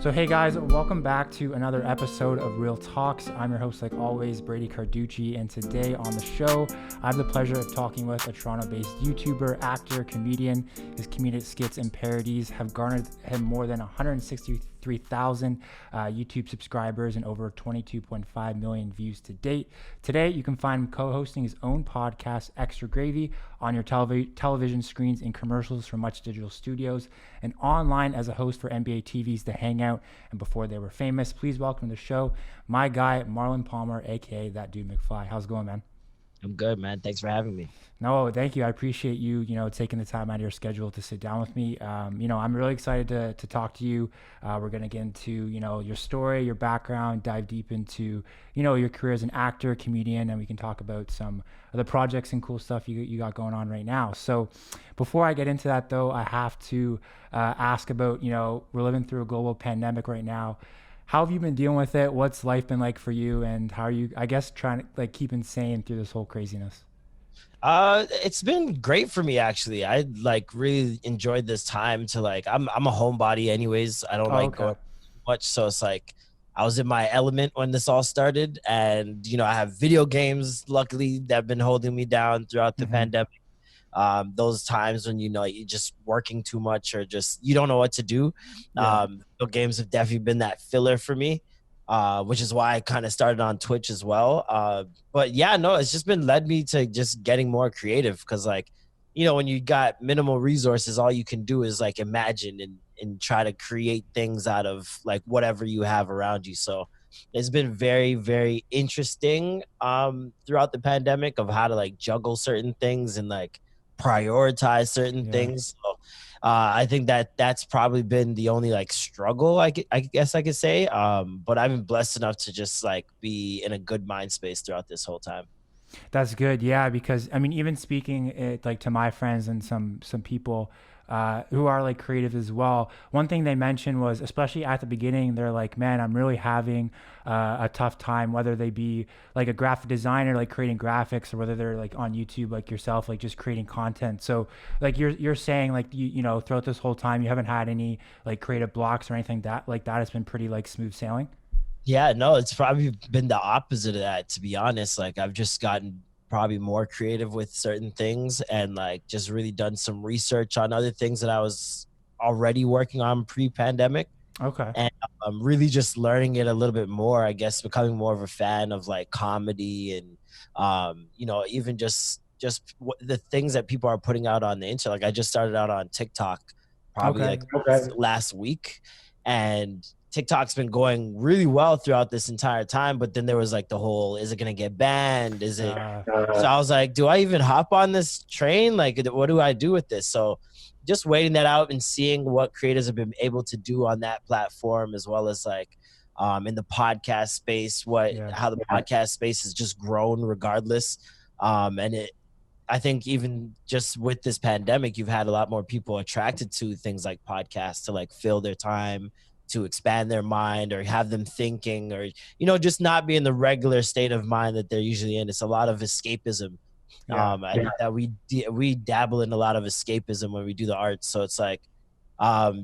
So hey guys, welcome back to another episode of Real Talks. I'm your host like always, Brady Carducci, and today on the show, I have the pleasure of talking with a Toronto-based YouTuber, actor, comedian. His comedic skits and parodies have garnered him more than 163,000 YouTube subscribers and over 22.5 million views to date. Today, you can find him co-hosting his own podcast, Extra Gravy, on your television screens and commercials from Much Digital Studios, and online as a host for NBA TV's The Hangout and Before They Were Famous. Please welcome to the show my guy, Marlon Palmer, aka.ThatDudeMcfly. How's it going, man? I'm good, man. Thanks for having me. No, thank you. I appreciate you, taking the time out of your schedule to sit down with me. I'm really excited to talk to you. We're going to get into, your story, your background, dive deep into, your career as an actor, comedian, and we can talk about some of the projects and cool stuff you got going on right now. So before I get into that, though, I have to ask about, we're living through a global pandemic right now. How have you been dealing with it? What's life been like for you? And how are you, I guess, trying to keep sane through this whole craziness? It's been great for me, actually. I really enjoyed this time to I'm a homebody anyways. I don't going too much. So it's I was in my element when this all started, and I have video games, luckily, that have been holding me down throughout the pandemic. Those times when you're just working too much or just you don't know what to do. Video games have definitely been that filler for me, which is why I kind of started on Twitch as well. But yeah, no, it's just been led me to just getting more creative, because when you got minimal resources, all you can do is imagine and try to create things out of whatever you have around you. So it's been very, very interesting throughout the pandemic of how to juggle certain things and prioritize certain things. So I think that's probably been the only struggle I guess I could say. But I've been blessed enough to just be in a good mind space throughout this whole time. That's good. Yeah. Because even speaking it to my friends and some people who are creative as well, one thing they mentioned was, especially at the beginning, they're like, man, I'm really having a tough time, whether they be a graphic designer, creating graphics, or whether they're on YouTube, yourself, just creating content. So you're saying you throughout this whole time, you haven't had any creative blocks or anything that has been pretty smooth sailing. Yeah, no, it's probably been the opposite of that, to be honest. I've just gotten probably more creative with certain things, and just really done some research on other things that I was already working on pre-pandemic. Okay. And I'm really just learning it a little bit more, I guess, becoming more of a fan of comedy and even just the things that people are putting out on the internet. I just started out on TikTok probably last week, and TikTok's been going really well throughout this entire time, but then there was the whole, is it going to get banned? Is it? So I was like, do I even hop on this train? What do I do with this? So just waiting that out and seeing what creators have been able to do on that platform, as well as in the podcast space, how the podcast space has just grown regardless. I think even just with this pandemic, you've had a lot more people attracted to things like podcasts to fill their time, to expand their mind, or have them thinking, or just not be in the regular state of mind that they're usually in. It's a lot of escapism. I think that we dabble in a lot of escapism when we do the arts. So it's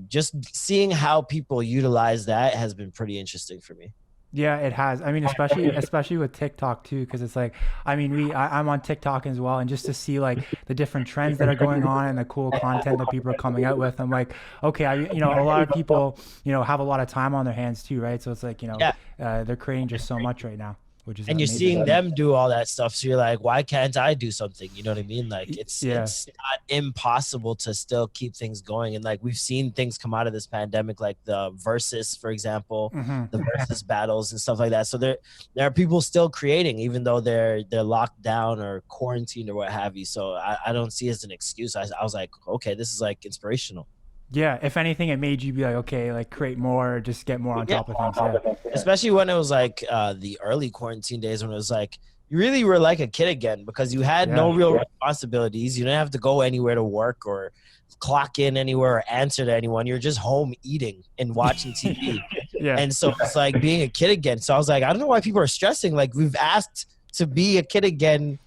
just seeing how people utilize that has been pretty interesting for me. Yeah, it has. Especially with TikTok too, because it's I'm on TikTok as well, and just to see the different trends that are going on and the cool content that people are coming out with, I'm okay, a lot of people have a lot of time on their hands too, right? So it's they're creating just so much right now, which is and you're seeing them do all that stuff, so you're like, why can't I do something? You know what I mean? It's not impossible to still keep things going. And we've seen things come out of this pandemic, the Versus, for example, the Versus battles and stuff like that. So there are people still creating, even though they're locked down or quarantined or what have you. So I don't see it as an excuse. I was like, okay, this is inspirational. Yeah, if anything, it made you be okay, create more, just get more on top of things. Yeah. Especially when it was the early quarantine days, when it was you really were like a kid again, because you had no real responsibilities. You didn't have to go anywhere to work or clock in anywhere or answer to anyone. You're just home eating and watching TV. And so it's being a kid again. So I was I don't know why people are stressing. We've asked to be a kid again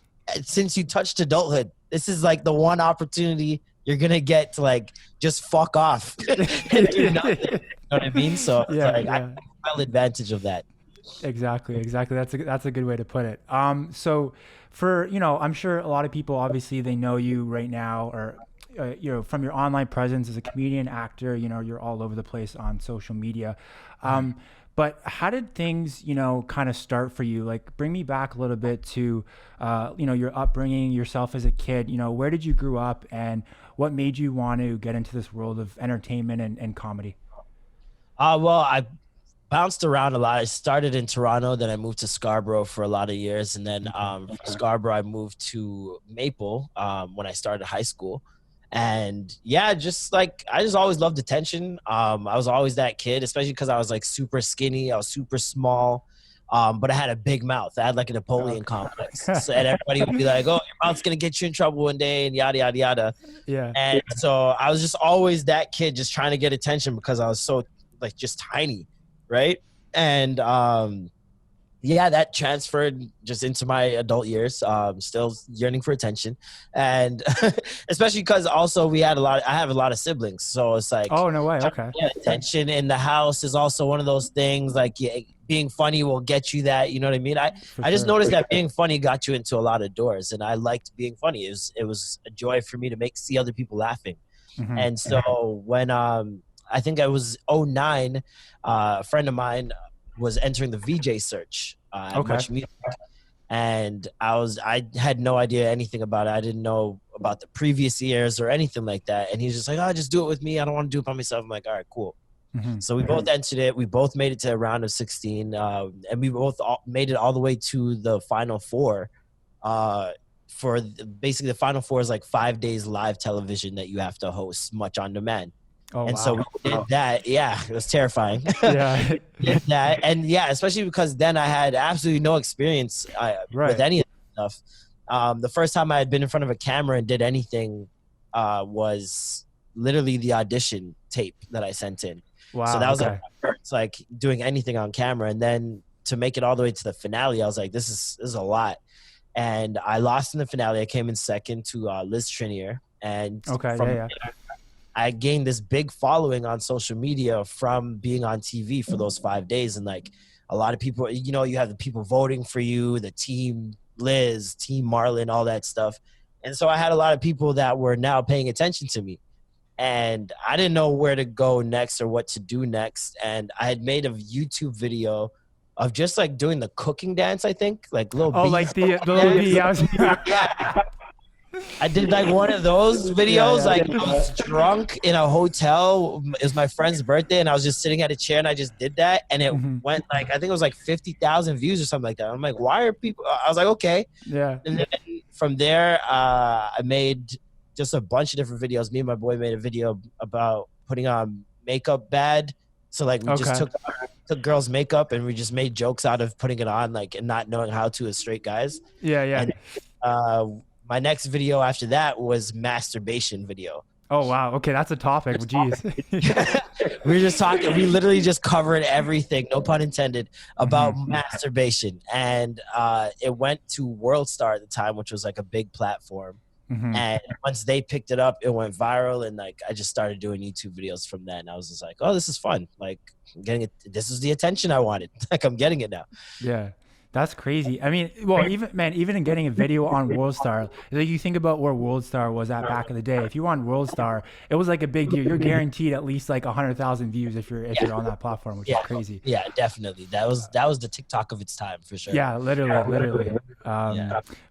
since you touched adulthood. This is the one opportunity you're gonna get to like just fuck off and do nothing. You know what I mean? So it's like I take full advantage of that. Exactly. That's a good way to put it. So for, I'm sure a lot of people, obviously they know you right now, or from your online presence as a comedian, actor, you're all over the place on social media. But how did things, kind of start for you? Like, bring me back a little bit to, your upbringing, yourself as a kid. Where did you grow up, and what made you want to get into this world of entertainment and comedy? Well, I bounced around a lot. I started in Toronto, then I moved to Scarborough for a lot of years, and then from Scarborough I moved to Maple when I started high school. And yeah, just like I just always loved attention. I was always that kid, especially because I was like super skinny. I was super small, but I had a big mouth. I had like a Napoleon complex, so, and everybody would be like, "Oh, your mouth's gonna get you in trouble one day," and yada yada yada. Yeah. And so I was just always that kid, just trying to get attention because I was so like just tiny, right? And yeah, that transferred just into my adult years. Still yearning for attention, and especially because also I have a lot of siblings, so it's like, oh no way, okay. Yeah, attention in the house is also one of those things. Like, yeah, being funny will get you that. You know what I mean? I just noticed that being funny got you into a lot of doors, and I liked being funny. It was a joy for me to see other people laughing. And so when I think I was 09, a friend of mine was entering the VJ Search at MuchMusic, and I had no idea anything about it. I didn't know about the previous years or anything like that. And he's just like, "Oh, just do it with me. I don't want to do it by myself." I'm like, "All right, cool." So we both entered it. We both made it to a round of 16, and we both made it all the way to the final four. Basically, the final four is like 5 days live television that you have to host, much on demand. So we did that. Yeah, it was terrifying. Yeah. Did that. And yeah, especially because then I had absolutely no experience with any of that stuff. The first time I had been in front of a camera and did anything was literally the audition tape that I sent in. Wow. So that was it's like doing anything on camera. And then to make it all the way to the finale, I was like, this is a lot. And I lost in the finale. I came in second to Liz Trinier. And there, I gained this big following on social media from being on TV for those 5 days. And like a lot of people, you have the people voting for you, the team Liz, team Marlon, all that stuff. And so I had a lot of people that were now paying attention to me. And I didn't know where to go next or what to do next. And I had made a YouTube video of just like doing the cooking dance, I think. Like little like the little bee. I did like one of those videos. Like I was drunk in a hotel. It was my friend's birthday, and I was just sitting at a chair, and I just did that, and it went like, I think it was like 50,000 views or something like that. I'm like, why are people? I was like, okay. Yeah. And then from there, I made just a bunch of different videos. Me and my boy made a video about putting on makeup bad. So like we just took girls' makeup and we just made jokes out of putting it on, like, and not knowing how to as straight guys. Yeah. And, my next video after that was masturbation video. Oh, wow. Okay. That's a topic. Jeez. We were just talking. We literally just covered everything, no pun intended, about masturbation. And it went to World Star at the time, which was like a big platform. And once they picked it up, it went viral. And like, I just started doing YouTube videos from that. And I was just like, oh, this is fun. Like, I'm getting it. This is the attention I wanted. Like, I'm getting it now. Yeah. That's crazy. I mean, well, even in getting a video on WorldStar, like you think about where WorldStar was at back in the day. If you were on WorldStar, it was like a big deal. You're guaranteed at least like 100,000 views if you're on that platform, which is crazy. Yeah, definitely. That was the TikTok of its time for sure. Yeah, literally.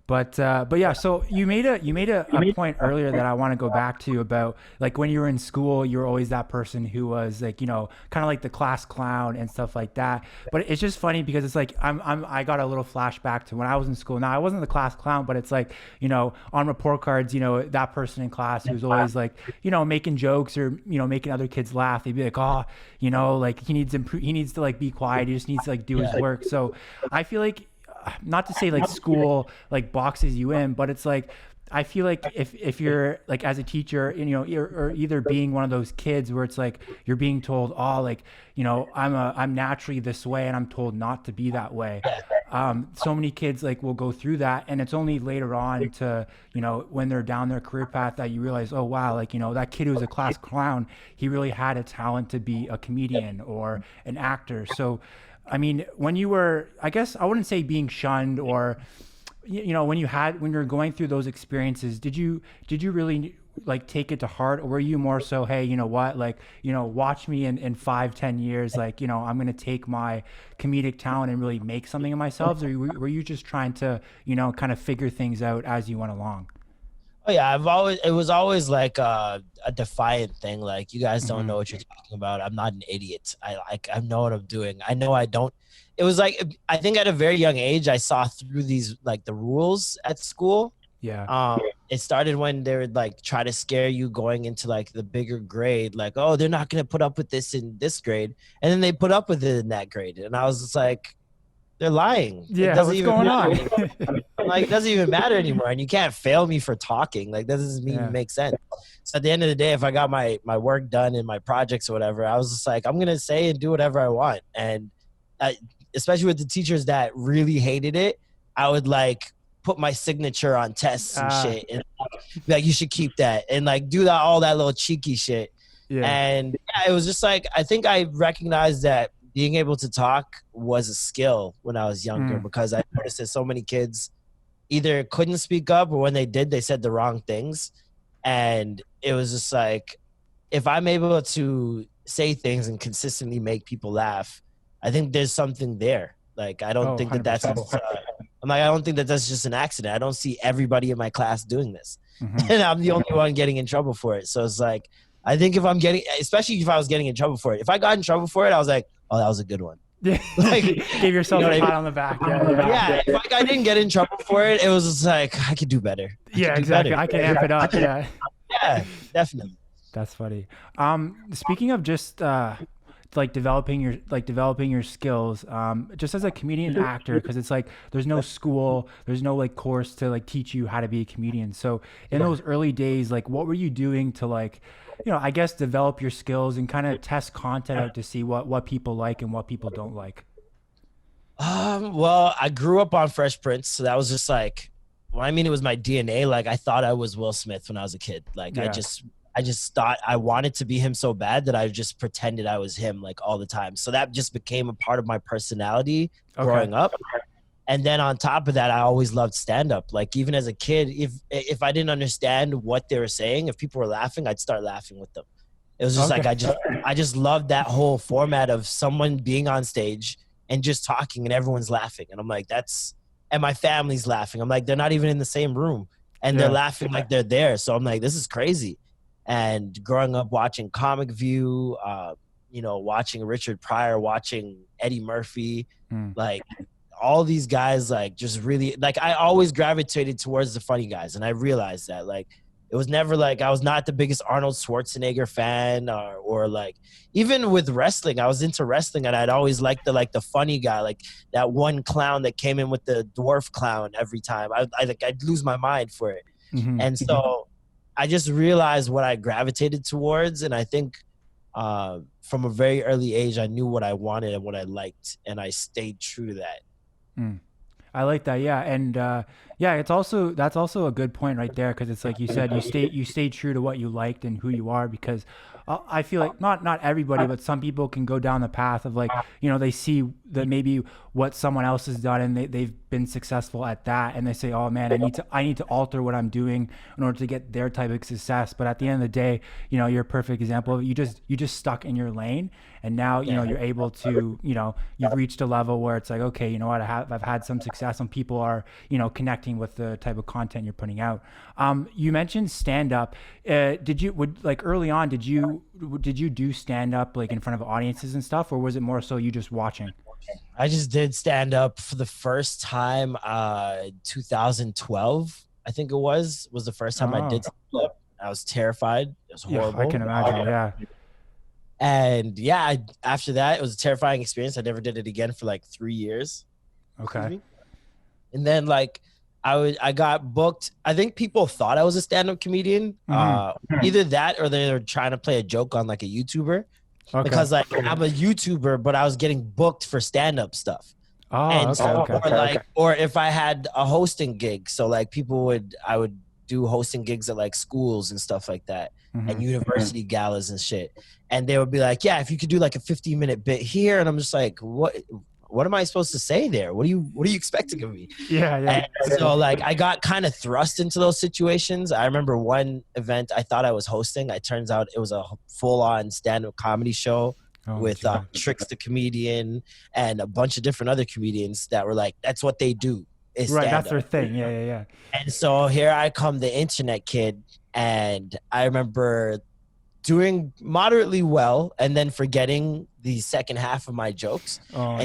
But yeah, so you made a point earlier that I want to go back to about like when you were in school, you were always that person who was like, kind of like the class clown and stuff like that. But it's just funny because it's like I got a little flashback to when I was in school. Now I wasn't the class clown, but it's like, on report cards, that person in class who's always like, making jokes or, making other kids laugh. They'd be like, oh, like he needs to like be quiet. He just needs to like do his work. So I feel like, not to say like school like boxes you in, but it's like I feel like if you're like as a teacher, or either being one of those kids where it's like you're being told, oh, like I'm naturally this way and I'm told not to be that way. so many kids like will go through that, and it's only later on to, you know, when they're down their career path that you realize, oh wow, like, you know, that kid who was a class clown, he really had a talent to be a comedian or an actor. So I mean, when you were, I guess I wouldn't say being shunned, or you know, when you're going through those experiences, did you really like take it to heart, or were you more so, hey, you know what, like, you know, watch me in 5-10 years, like, you know, I'm gonna take my comedic talent and really make something of myself, or were you just trying to, you know, kind of figure things out as you went along? Oh yeah, it was always like a defiant thing. Like, you guys don't Mm-hmm. know what you're talking about. I'm not an idiot. I know what I'm doing. I know I don't. It was like, I think at a very young age, I saw through these, like, the rules at school. Yeah. It started when they would like try to scare you going into like the bigger grade, like, oh, they're not gonna put up with this in this grade, and then they put up with it in that grade, and I was just like, they're lying. It Yeah, doesn't what's even going matter on? anymore. Like, it doesn't even matter anymore, and you can't fail me for talking. Like, that doesn't even Yeah. make sense. So at the end of the day, if I got my work done and my projects or whatever, I was just like, I'm gonna say and do whatever I want. And especially with the teachers that really hated it, I would like put my signature on tests and uh shit, and like, you should keep that, and like do that, all that little cheeky shit. yeah. And yeah, it was just like, I think I recognized that being able to talk was a skill when I was younger, Mm. because I noticed that so many kids either couldn't speak up, or when they did, they said the wrong things. And it was just like, if I'm able to say things and consistently make people laugh, I think there's something there. Like, I don't Oh, think that that's 100%. I'm like, I don't think that that's just an accident. I don't see everybody in my class doing this. Mm-hmm. And I'm the only one getting in trouble for it. So it's like, I think if I'm getting, especially if I was getting in trouble for it, if I got in trouble for it, I was like, oh, that was a good one. Yeah. Like, Give yourself you know a what I pat mean? on the back. Yeah, yeah. Yeah, if I didn't get in trouble for it, it was just like, I could do better. Yeah, exactly. I can amp it up. Yeah. Yeah, definitely. That's funny. Speaking of just like developing your skills, just as a comedian actor, because it's like there's no school, there's no like course to like teach you how to be a comedian. So in those early days, like what were you doing to, like, you know, I guess develop your skills and kind of test content out to see what people like and what people don't like? Well, I grew up on Fresh Prince, so that was just like, well, I mean, it was my DNA. Like, I thought I was Will Smith when I was a kid. Like, Yeah. I just thought I wanted to be him so bad that I just pretended I was him, like, all the time. So that just became a part of my personality growing up. And then on top of that, I always loved stand-up. Like, even as a kid, if I didn't understand what they were saying, if people were laughing, I'd start laughing with them. It was just like, I just loved that whole format of someone being on stage and just talking and everyone's laughing. And I'm like, and my family's laughing. I'm like, they're not even in the same room and they're laughing like they're there. So I'm like, this is crazy. And growing up watching Comic View, you know, watching Richard Pryor, watching Eddie Murphy, like, all these guys, like, just really, like, I always gravitated towards the funny guys. And I realized that, like, it was never like I was not the biggest Arnold Schwarzenegger fan, or like, even with wrestling, I was into wrestling and I'd always liked the funny guy, like that one clown that came in with the dwarf clown every time. I'd lose my mind for it. Mm-hmm. And so I just realized what I gravitated towards. And I think from a very early age, I knew what I wanted and what I liked, and I stayed true to that. I like that. Yeah. And yeah, that's also a good point right there. Cause it's like you said, you stay true to what you liked and who you are, because I feel like not everybody, but some people can go down the path of, like, you know, they see that maybe what someone else has done and they've been successful at that. And they say, oh man, I need to alter what I'm doing in order to get their type of success. But at the end of the day, you know, you're a perfect example. You just stuck in your lane. And now, you know, you're able to, you know, you've reached a level where it's like, okay, you know what, I've had some success and people are, you know, connecting with the type of content you're putting out. You mentioned stand up. Early on, did you do stand up like in front of audiences and stuff, or was it more so you just watching? I just did stand up for the first time 2012, I think it was the first time I did stand up. I was terrified. It was horrible. I can imagine. Yeah. And yeah, after that, it was a terrifying experience. I never did it again for like 3 years. Okay. And then, like, I got booked. I think people thought I was a stand-up comedian. Either that or they were trying to play a joke on like a YouTuber. Okay. Because like I'm a YouTuber, but I was getting booked for stand-up stuff. Oh, And okay, so, okay. or like, or if I had a hosting gig, so like I would do hosting gigs at like schools and stuff like that, and university galas and shit. And they would be like, yeah, if you could do like a 15-minute bit here. And I'm just like, what am I supposed to say there? What are you expecting of me? Yeah, yeah. And so like I got kind of thrust into those situations. I remember one event I thought I was hosting. It turns out it was a full-on stand-up comedy show with Tricks the comedian and a bunch of different other comedians that were like, that's what they do. Is Right, stand-up. that's their thing. Yeah, yeah, yeah. And so here I come, the internet kid, and I remember doing moderately well and then forgetting the second half of my jokes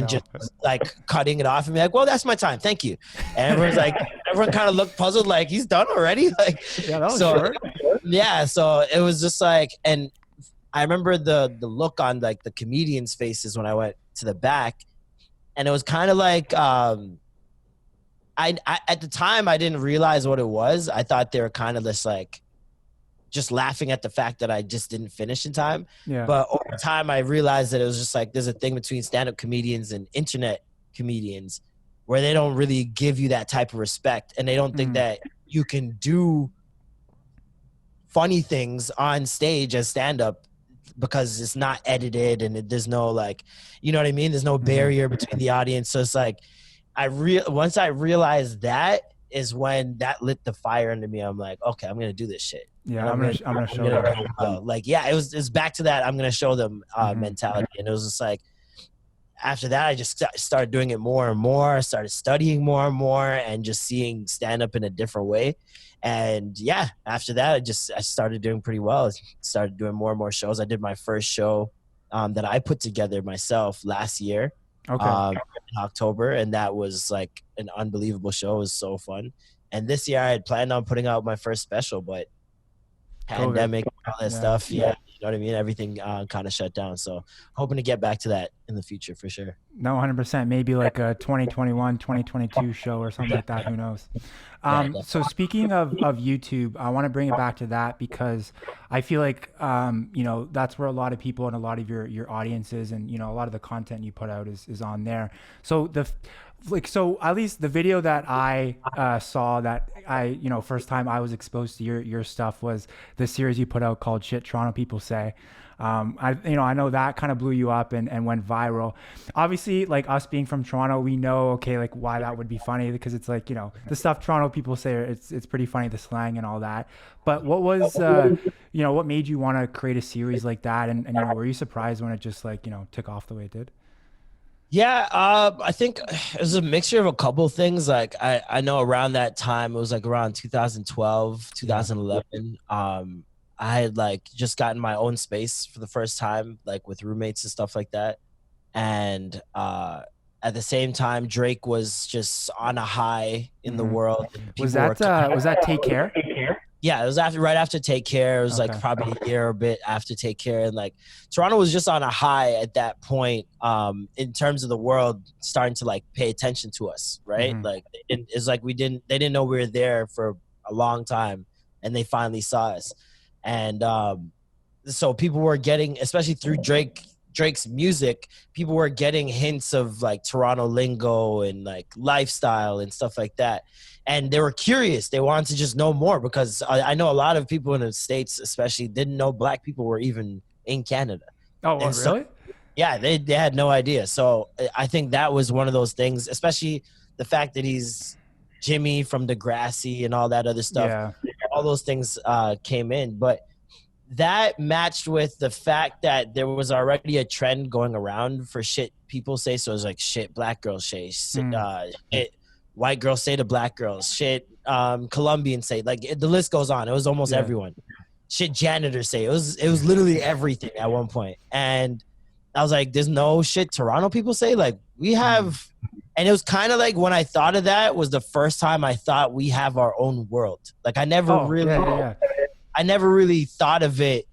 just like cutting it off and be like, well, that's my time, thank you. And everyone kind of looked puzzled, like, he's done already. Like, yeah, that was short. Yeah, so it was just like, and I remember the look on like the comedians' faces when I went to the back, and it was kind of like I at the time I didn't realize what it was. I thought they were kind of just laughing at the fact that I just didn't finish in time. Yeah. But over time, I realized that it was just like there's a thing between stand-up comedians and internet comedians where they don't really give you that type of respect, and they don't think that you can do funny things on stage as stand-up because it's not edited and there's no like, you know what I mean? There's no barrier between the audience. So it's like once I realized that is when that lit the fire under me. I'm like, okay, I'm gonna do this shit. Yeah, I'm gonna show them. Like, yeah, it's back to that. I'm gonna show them mentality, and it was just like after that, I just started doing it more and more. I started studying more and more, and just seeing stand up in a different way. And yeah, after that, I started doing pretty well. I started doing more and more shows. I did my first show that I put together myself last year. In October, and that was like an unbelievable show. It was so fun. And this year I had planned on putting out my first special, but pandemic, all that stuff, you know what I mean? Everything kind of shut down. So hoping to get back to that in the future for sure. No, 100%. Maybe like a 2021, 2022 show or something like that. Who knows? So speaking of YouTube, I want to bring it back to that because I feel like, you know, that's where a lot of people and a lot of your audiences and, you know, a lot of the content you put out is on there. So so at least the video that I saw that you know, first time I was exposed to your stuff was the series you put out called Shit Toronto People Say. I know that kind of blew you up and went viral. Obviously, like us being from Toronto, we know, okay, like why that would be funny because it's like, you know, the stuff Toronto people say, it's pretty funny, the slang and all that. But what was, you know, what made you want to create a series like that? And you know, were you surprised when it just like, you know, took off the way it did? Yeah, I think it was a mixture of a couple of things. Like I know around that time, it was like around 2012, 2011. I had like just gotten my own space for the first time, like with roommates and stuff like that. And at the same time, Drake was just on a high in the world. Was that Take Care? Yeah, it was right after Take Care. It was like probably a year or a bit after Take Care. And like Toronto was just on a high at that point in terms of the world starting to like pay attention to us, right? Like it's like they didn't know we were there for a long time and they finally saw us. And so people were getting, especially through Drake's music, people were getting hints of like Toronto lingo and like lifestyle and stuff like that. And they were curious. They wanted to just know more because I know a lot of people in the States especially didn't know Black people were even in Canada. Oh, really? So, yeah, they had no idea. So I think that was one of those things, especially the fact that he's Jimmy from Degrassi and all that other stuff. Yeah. All those things came in. But that matched with the fact that there was already a trend going around for shit people say. So it was like shit Black girls say, shit white girls say to Black girls, shit Colombians say. Like the list goes on. It was almost everyone. Shit janitors say. It was literally everything at one point. And I was like, there's no shit Toronto people say. Like we have, and it was kind of like when I thought of that was the first time I thought we have our own world. Like I never I never really thought of it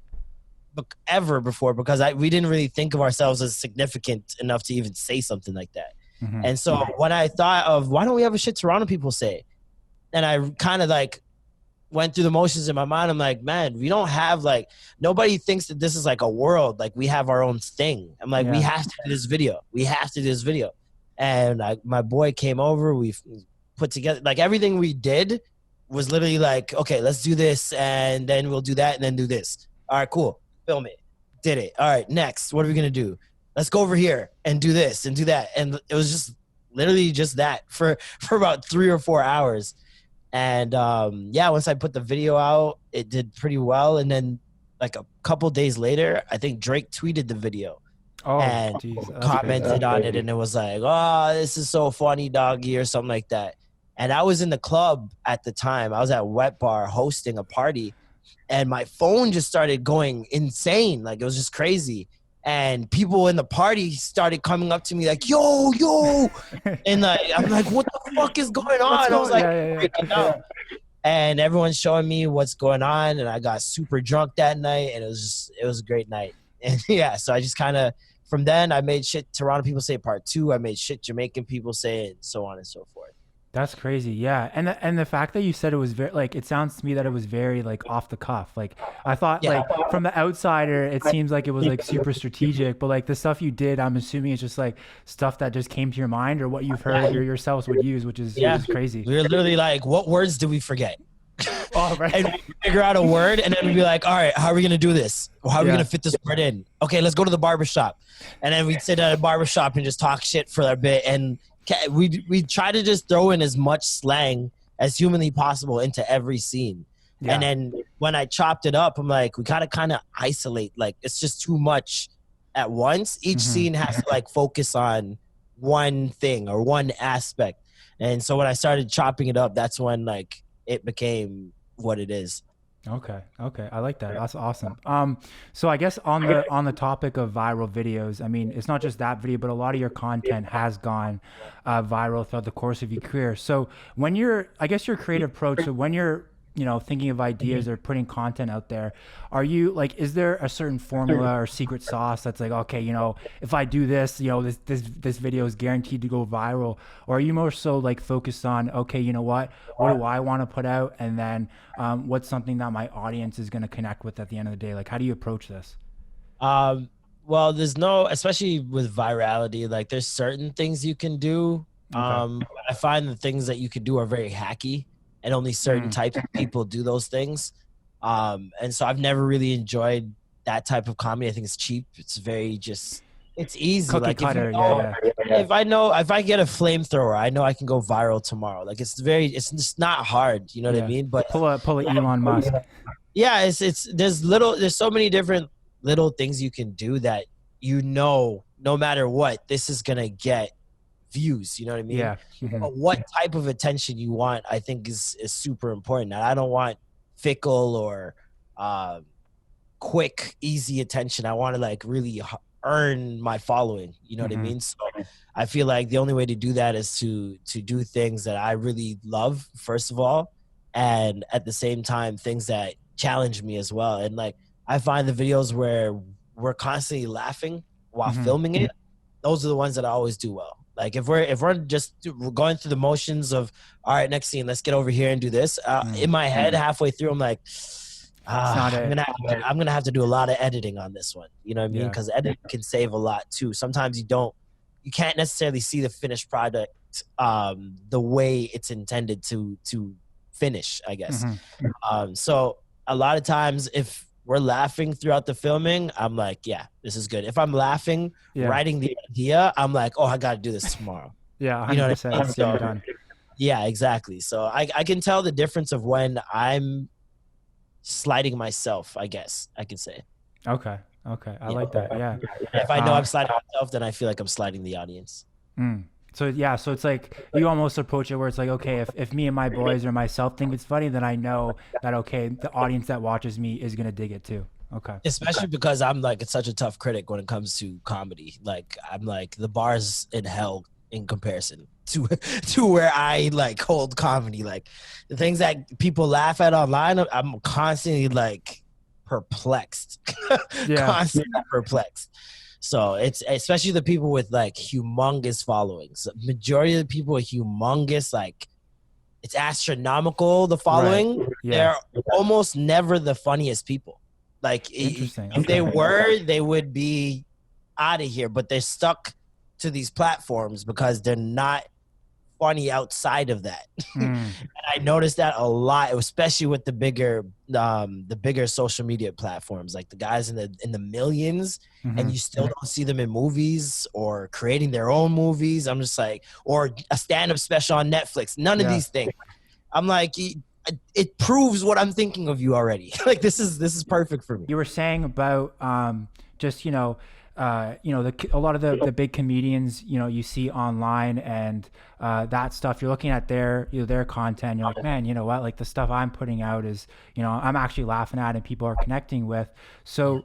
ever before because we didn't really think of ourselves as significant enough to even say something like that. And so when I thought of why don't we have a shit Toronto people say, and I kind of like went through the motions in my mind, I'm like, man, we don't have like, nobody thinks that this is like a world. Like we have our own thing. I'm like, we have to do this video. We have to do this video. And my boy came over. We put together, like, everything we did was literally like, okay, let's do this, and then we'll do that, and then do this. All right, cool. Film it. Did it. All right, next. What are we going to do? Let's go over here and do this and do that. And it was just literally just that for about 3 or 4 hours. And yeah, once I put the video out, it did pretty well. And then like a couple days later, I think Drake tweeted the video and commented on it. And it was like, oh, this is so funny, doggy, or something like that. And I was in the club at the time. I was at Wet Bar hosting a party. And my phone just started going insane. Like, it was just crazy. And people in the party started coming up to me like, yo. And like, I'm like, what the fuck is going on? I was like, yeah. And everyone's showing me what's going on. And I got super drunk that night. And it was a great night. And yeah, so I just kind of, from then I made shit Toronto people say part 2. I made shit Jamaican people say it, and so on and so forth. That's crazy. Yeah. And the fact that you said it was very, like, it sounds to me that it was very like off the cuff. Like, I thought, like, from the outsider, it seems like it was like super strategic, but like the stuff you did, I'm assuming it's just like stuff that just came to your mind or what you've heard yourselves would use, which is crazy. We were literally like, what words did we forget? Oh, right. And we figure out a word, and then we'd be like, all right, how are we going to do this? How are we going to fit this word in? Okay, let's go to the barbershop. And then we'd sit at a barbershop and just talk shit for a bit. And we try to just throw in as much slang as humanly possible into every scene. Yeah. And then when I chopped it up, I'm like, we gotta kind of isolate. Like, it's just too much at once. Each scene has to like focus on one thing or one aspect. And so when I started chopping it up, that's when like it became what it is. Okay. I like that. That's awesome. So I guess on the topic of viral videos, I mean, it's not just that video, but a lot of your content has gone viral throughout the course of your career. So when your creative approach, so when you're, thinking of ideas or putting content out there, are you like, is there a certain formula or secret sauce that's like, okay, if I do this, this video is guaranteed to go viral? Or are you more so like focused on, okay, what do I want to put out? And then what's something that my audience is going to connect with at the end of the day? Like, how do you approach this? Well, there's no, especially with virality, like there's certain things you can do. Okay. I find the things that you can do are very hacky. And only certain types of people do those things. And so I've never really enjoyed that type of comedy. I think it's cheap. It's very it's easy. Cookie like cutter, if I get a flamethrower, I know I can go viral tomorrow. Like it's just not hard. You know what I mean? But pull a Elon Musk. Yeah, there's so many different little things you can do that, no matter what, this is gonna get views, you know what I mean? Yeah. But what type of attention you want, I think is super important. And I don't want fickle or quick, easy attention. I want to like really earn my following, you know what I mean? So I feel like the only way to do that is to do things that I really love, first of all, and at the same time things that challenge me as well. And like I find the videos where we're constantly laughing while filming it, those are the ones that I always do well. Like if we're just going through the motions of, all right, next scene, let's get over here and do this. In my head, halfway through, I'm like, I'm gonna have to do a lot of editing on this one. You know what I mean? Because editing can save a lot too. Sometimes you can't necessarily see the finished product the way it's intended to finish, I guess. So a lot of times, if we're laughing throughout the filming, I'm like, yeah, this is good. If I'm laughing, writing the idea, I'm like, oh, I got to do this tomorrow. Yeah, 100%. You know what I mean? So, yeah, exactly. So I can tell the difference of when I'm sliding myself, I guess I could say. Okay. I like that. Yeah. If I know I'm sliding myself, then I feel like I'm sliding the audience. So it's like you almost approach it where it's like, okay, if me and my boys or myself think it's funny, then I know that, okay, the audience that watches me is going to dig it too. Okay. Especially because I'm like such a tough critic when it comes to comedy. Like I'm like the bar's in hell in comparison to where I like hold comedy. Like the things that people laugh at online, I'm constantly like perplexed. Constantly perplexed. So it's especially the people with like humongous followings. Majority of the people with humongous, like it's astronomical, the following. Right. Yeah. They're almost never the funniest people. Like if they were, they would be out of here, but they're stuck to these platforms because they're not funny outside of that. And I noticed that a lot, especially with the bigger social media platforms, like the guys in the millions, and you still don't see them in movies or creating their own movies. I'm just like, or a stand-up special on Netflix. None of these things. I'm like, it proves what I'm thinking of you already. Like this is perfect for me. You were saying about just a lot of the big comedians you see online, and that stuff, you're looking at their content, you're like, man, you know what, like the stuff I'm putting out is I'm actually laughing at and people are connecting with. So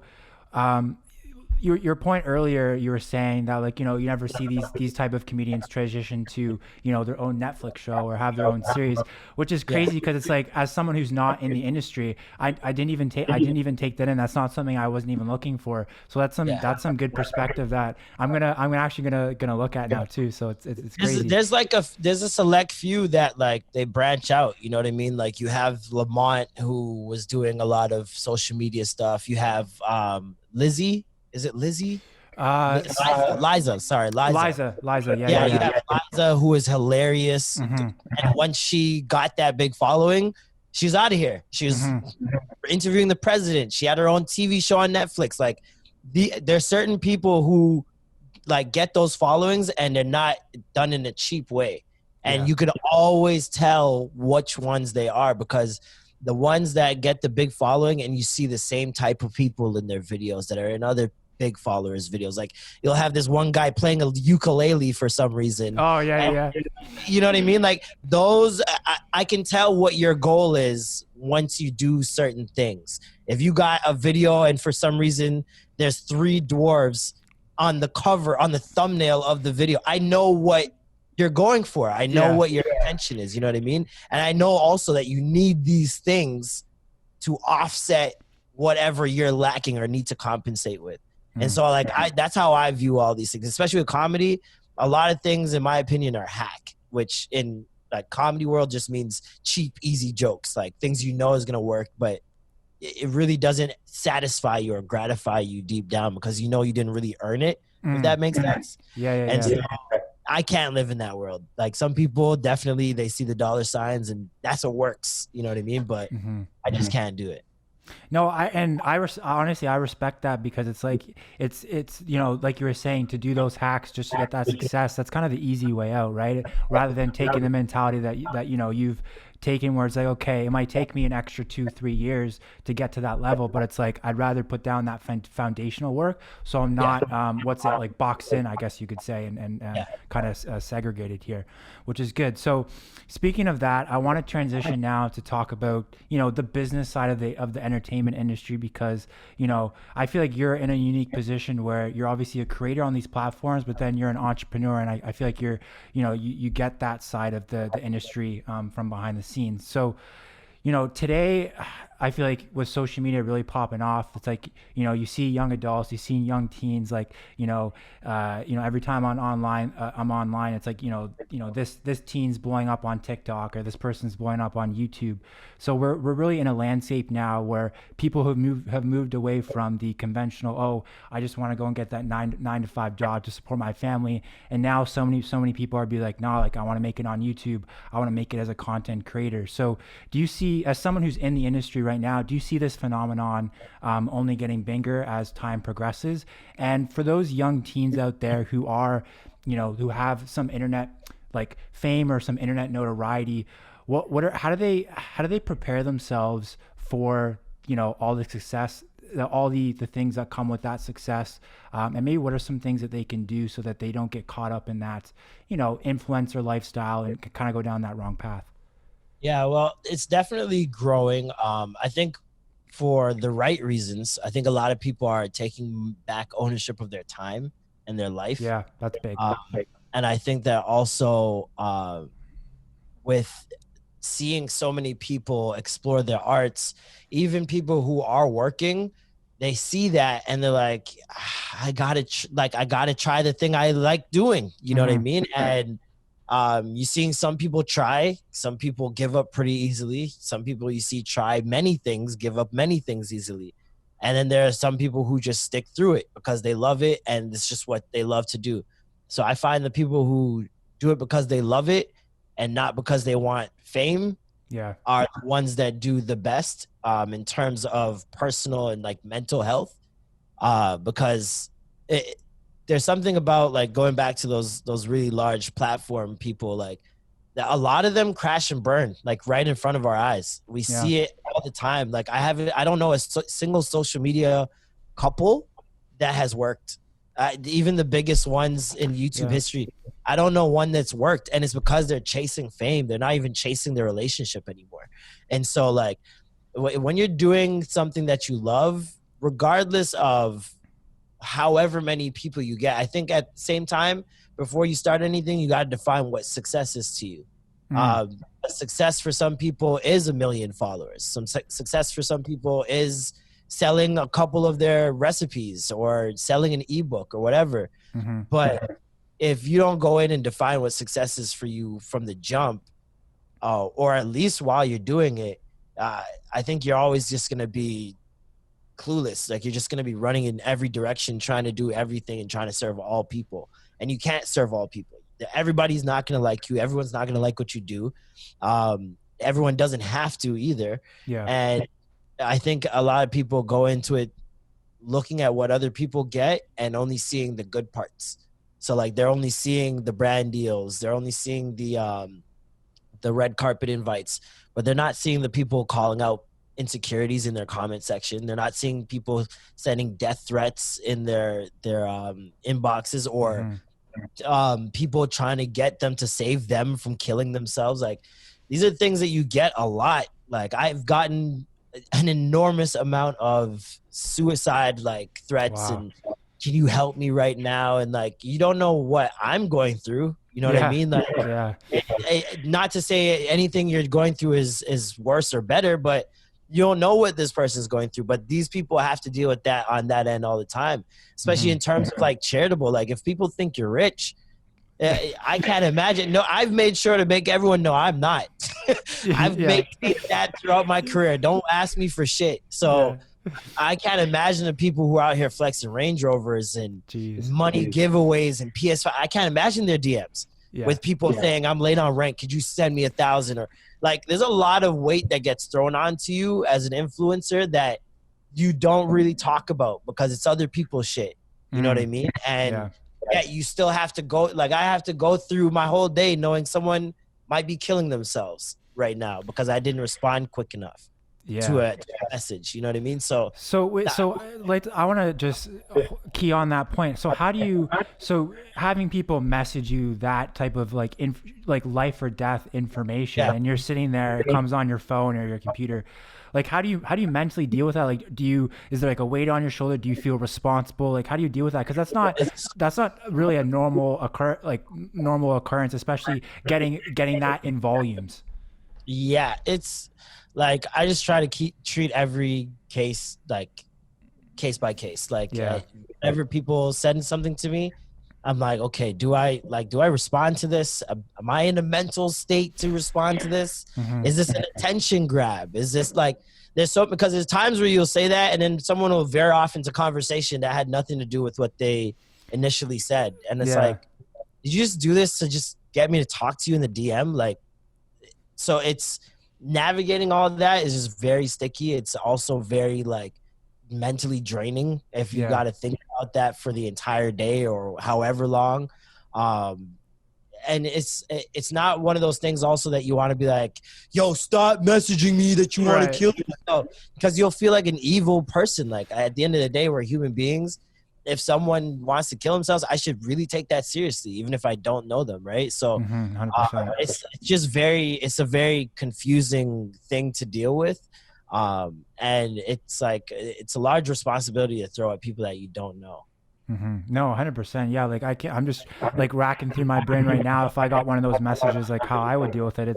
your point earlier, you were saying that like you never see these type of comedians transition to their own Netflix show or have their own series, which is crazy because it's like, as someone who's not in the industry, I didn't even take that in. That's not something I wasn't even looking for. So that's some good perspective that I'm actually gonna look at now too. So it's crazy. There's a select few that like they branch out. You know what I mean? Like you have Lamont, who was doing a lot of social media stuff. You have Lizzie. Is it Lizzie? Liza. Sorry, Liza. Liza. Yeah. You have Liza, who is hilarious. And once she got that big following, she's out of here. She was interviewing the president. She had her own TV show on Netflix. Like there's certain people who like get those followings and they're not done in a cheap way. And you could always tell which ones they are, because the ones that get the big following and you see the same type of people in their videos that are in other big followers videos, like you'll have this one guy playing a ukulele for some reason. Oh yeah. You know what I mean? Like those, I can tell what your goal is once you do certain things. If you got a video and for some reason there's 3 dwarves on the cover, on the thumbnail of the video, I know what you're going for. I know what your intention is. You know what I mean? And I know also that you need these things to offset whatever you're lacking or need to compensate with. And so like that's how I view all these things, especially with comedy. A lot of things, in my opinion, are hack, which in like comedy world just means cheap, easy jokes, like things is going to work, but it really doesn't satisfy you or gratify you deep down because you didn't really earn it, if that makes sense. So I can't live in that world. Like some people definitely, they see the dollar signs and that's what works. You know what I mean? But I just can't do it. No, honestly, I respect that, because it's like, it's like you were saying, to do those hacks just to get that success, that's kind of the easy way out, right? Rather than taking the mentality that you've taken, where it's like, okay, it might take me an extra 2-3 years to get to that level, but it's like, I'd rather put down that foundational work, so I'm not like boxed in, I guess you could say, and kind of segregated here, which is good. So speaking of that, I want to transition now to talk about the business side of the entertainment industry, because I feel like you're in a unique position where you're obviously a creator on these platforms, but then you're an entrepreneur, and I feel like you're you get that side of the industry from behind the scenes. So today I feel like with social media really popping off, it's like you see young adults, you see young teens, like every time I'm online, it's like this teen's blowing up on TikTok, or this person's blowing up on YouTube. So we're really in a landscape now where people have moved away from the conventional, oh, I just want to go and get that 9 to 5 job to support my family, and now so many people are be like, no, like I want to make it on YouTube, I want to make it as a content creator. So do you see, as someone who's in the industry right now, do you see this phenomenon only getting bigger as time progresses? And for those young teens out there who are, who have some internet like fame or some internet notoriety, how do they prepare themselves for all the success, all the things that come with that success, and maybe what are some things that they can do so that they don't get caught up in that influencer lifestyle and kind of go down that wrong path? Yeah, well, it's definitely growing. I think for the right reasons. I think a lot of people are taking back ownership of their time and their life. Yeah, that's big. And I think that also with seeing so many people explore their arts, even people who are working, they see that and they're like, I gotta try the thing I like doing. You know what I mean? And you're seeing some people try, some people give up pretty easily. Some people you see try many things, give up many things easily. And then there are some people who just stick through it because they love it and it's just what they love to do. So I find the people who do it because they love it and not because they want fame are the ones that do the best in terms of personal and like mental health. Because there's something about like going back to those really large platform people, like a lot of them crash and burn like right in front of our eyes. We see it all the time. Like I don't know a single social media couple that has worked. Even the biggest ones in YouTube history, I don't know one that's worked, and it's because they're chasing fame. They're not even chasing their relationship anymore. And so like when you're doing something that you love, regardless of however many people you get, I think at the same time, before you start anything, you got to define what success is to you. Success for some people is 1 million followers. Some success for some people is selling a couple of their recipes or selling an ebook or whatever. But if you don't go in and define what success is for you from the jump, or at least while you're doing it, I think you're always just going to be clueless. Like you're just going to be running in every direction, trying to do everything and trying to serve all people. And you can't serve all people. Everybody's not going to like you. Everyone's not going to like what you do. Everyone doesn't have to either. And I think a lot of people go into it looking at what other people get and only seeing the good parts. So like they're only seeing the brand deals. They're only seeing the red carpet invites, but they're not seeing the people calling out insecurities in their comment section. They're not seeing people sending death threats in their inboxes, or people trying to get them to save them from killing themselves. Like these are things that you get a lot. Like I've gotten an enormous amount of suicide like threats and can you help me right now? And like you don't know what I'm going through. You know what I mean? Like not to say anything you're going through is worse or better, but you don't know what this person's going through. But these people have to deal with that on that end all the time, especially in terms of like charitable. Like if people think you're rich, I can't imagine. No, I've made sure to make everyone know I'm not. I've made that throughout my career. Don't ask me for shit. So I can't imagine the people who are out here flexing Range Rovers and money giveaways and PS5. I can't imagine their DMs with people saying, I'm late on rent. Could you send me 1,000? Or like, there's a lot of weight that gets thrown onto you as an influencer that you don't really talk about because it's other people's shit. You know what I mean? And you still have to go. Like I have to go through my whole day knowing someone might be killing themselves right now because I didn't respond quick enough to a message. You know what I mean? So like I want to just key on that point. So how do you, so having people message you that type of like life or death information and you're sitting there, it comes on your phone or your computer. Like how do you mentally deal with that? Like is there like a weight on your shoulder? Do you feel responsible? Like how do you deal with that? Because that's not really a normal occurrence, especially getting that in volumes. Yeah, it's like I just try to treat every case like case by case. Like whenever people send something to me, I'm like, okay, do I respond to this? Am I in a mental state to respond to this? Is this an attention grab? Is this like because there's times where you'll say that and then someone will veer off into conversation that had nothing to do with what they initially said. And it's like, did you just do this to just get me to talk to you in the DM? Like, so it's navigating all of that is just very sticky. It's also very like mentally draining if you got to think about that for the entire day or however long. And it's not one of those things also that you want to be like, yo, stop messaging me that you want to kill yourself, because you'll feel like an evil person. Like at the end of the day, we're human beings. If someone wants to kill themselves, I should really take that seriously, even if I don't know them, right? So it's it's a very confusing thing to deal with. And it's like, it's a large responsibility to throw at people that you don't know. No, 100%. Yeah. Like I'm just like racking through my brain right now. If I got one of those messages, like how I would deal with it.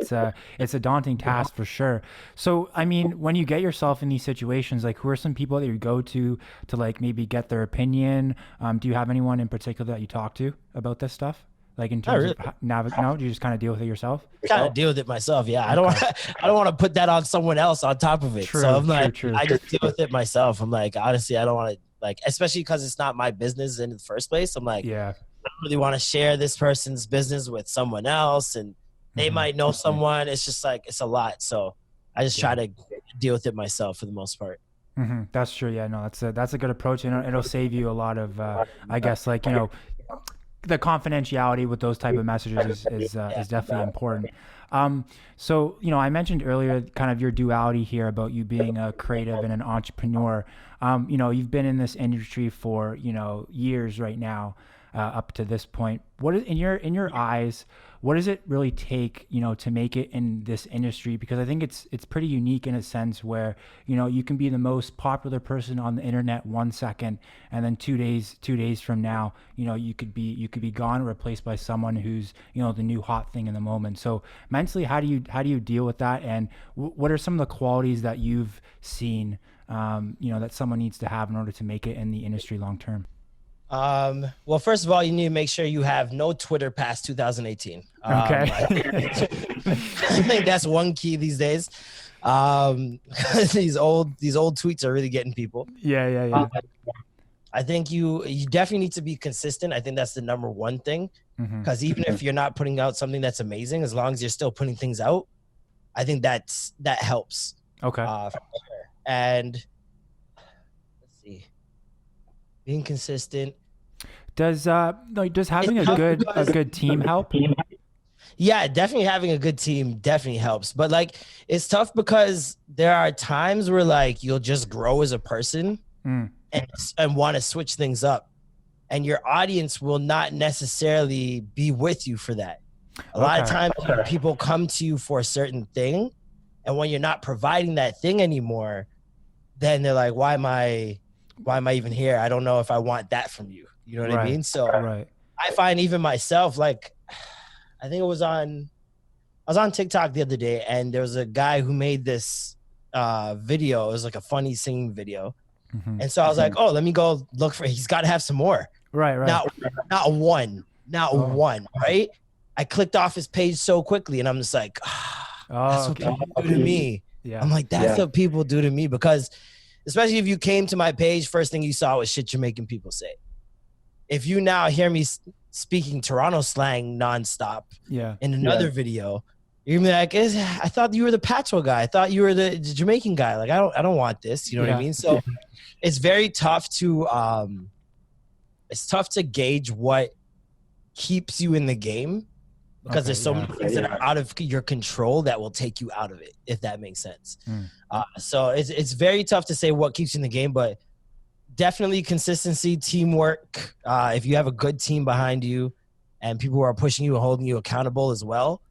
It's a daunting task for sure. So, I mean, when you get yourself in these situations, like who are some people that you go to like maybe get their opinion? Do you have anyone in particular that you talk to about this stuff? Like in terms of no, do you just kind of deal with it yourself? Kind of deal with it myself. Yeah. Okay. I don't want to put that on someone else on top of it. So I'm like, I just deal with it myself. I'm like, honestly, I don't want to, like, especially because it's not my business in the first place. I'm like, I'm really want to share this person's business with someone else, and they might know someone. It's just like, it's a lot. So I just try to deal with it myself for the most part. That's true. Yeah, no, that's a good approach, and it'll save you a lot of, I guess, like, you know, the confidentiality with those type of messages is definitely important. So, you know, I mentioned earlier kind of your duality here about you being a creative and an entrepreneur. You know, you've been in this industry for, you know, years right now, up to this point. What is in your eyes, what does it really take, you know, to make it in this industry? Because I think it's pretty unique in a sense where, you know, you can be the most popular person on the internet 1 second, and then 2 days from now, you know, you could be gone, replaced by someone who's, you know, the new hot thing in the moment. So mentally, how do you deal with that? And what are some of the qualities that you've seen, you know, that someone needs to have in order to make it in the industry long term? Well, first of all, you need to make sure you have no Twitter past 2018. Okay. I think that's one key these days. These old tweets are really getting people. Yeah. I think you definitely need to be consistent. I think that's the number one thing, because even if you're not putting out something that's amazing, as long as you're still putting things out, I think that helps. Okay. For sure. And let's see, being consistent. Does having a good team help? Yeah, definitely having a good team definitely helps. But like, it's tough because there are times where like you'll just grow as a person and want to switch things up, and your audience will not necessarily be with you for that. A lot of times people come to you for a certain thing, and when you're not providing that thing anymore, then they're like, why am I even here? I don't know if I want that from you. You know what I mean? So I find even myself, like, I think I was on TikTok the other day, and there was a guy who made this video. It was like a funny singing video. And so I was like, oh, let me go look for, he's got to have some more. Right. Not one, right? I clicked off his page so quickly, and I'm just like, that's what people do to me. Yeah. I'm like, that's what people do to me, because especially if you came to my page, first thing you saw was shit you're making people say. If you now hear me speaking Toronto slang nonstop in another video, you're gonna be like, I thought you were the patois guy. I thought you were the Jamaican guy. Like, I don't want this. You know what I mean? So it's very tough to gauge what keeps you in the game, because there's so many things that are out of your control that will take you out of it, if that makes sense. So it's very tough to say what keeps you in the game, but definitely consistency, teamwork. If you have a good team behind you and people who are pushing you and holding you accountable as well,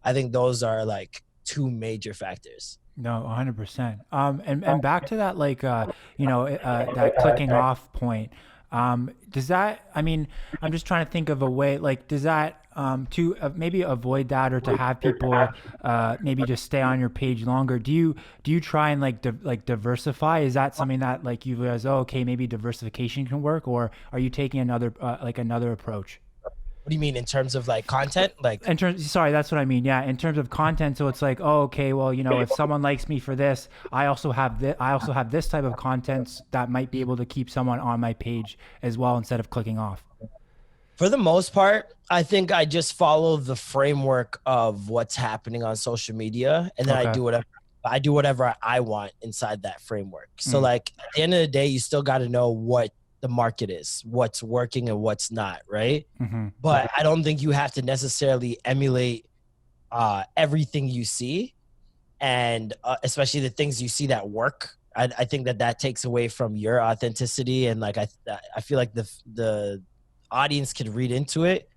I think those are like two major factors. No, 100%. And back to that, like, you know, that clicking off point. Does that, I mean, I'm just trying to think of a way, like, does that, to maybe avoid that, or to have people maybe just stay on your page longer, do you try and like diversify? Is that something that like you realize, oh, okay, maybe diversification can work, or are you taking another approach? What do you mean in terms of like content? Like, sorry, that's what I mean. Yeah, in terms of content. So it's like, oh, okay, well, you know, if someone likes me for this, I also have this type of content that might be able to keep someone on my page as well, instead of clicking off. For the most part, I think I just follow the framework of what's happening on social media, and then I do whatever I want inside that framework. So like, at the end of the day, you still got to know what the market is, what's working and what's not, right? But I don't think you have to necessarily emulate everything you see, and especially the things you see that work. I think that takes away from your authenticity, and like I feel like the audience could read into it.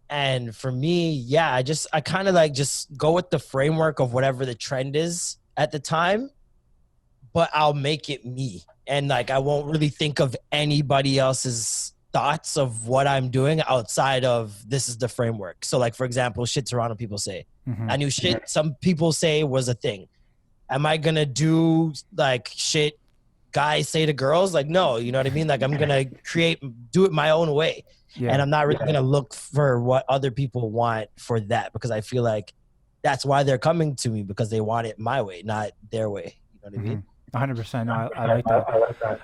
And for me, I kind of like just go with the framework of whatever the trend is at the time, but I'll make it me. And like, I won't really think of anybody else's thoughts of what I'm doing outside of this is the framework. So like, for example, shit Toronto people say. I knew shit some people say was a thing. Am I gonna do like shit guys say to girls? Like, no, you know what I mean? Like, I'm gonna do it my own way. And I'm not really gonna look for what other people want for that, because I feel like that's why they're coming to me, because they want it my way, not their way. You know what I mean? 100%. No, I like that.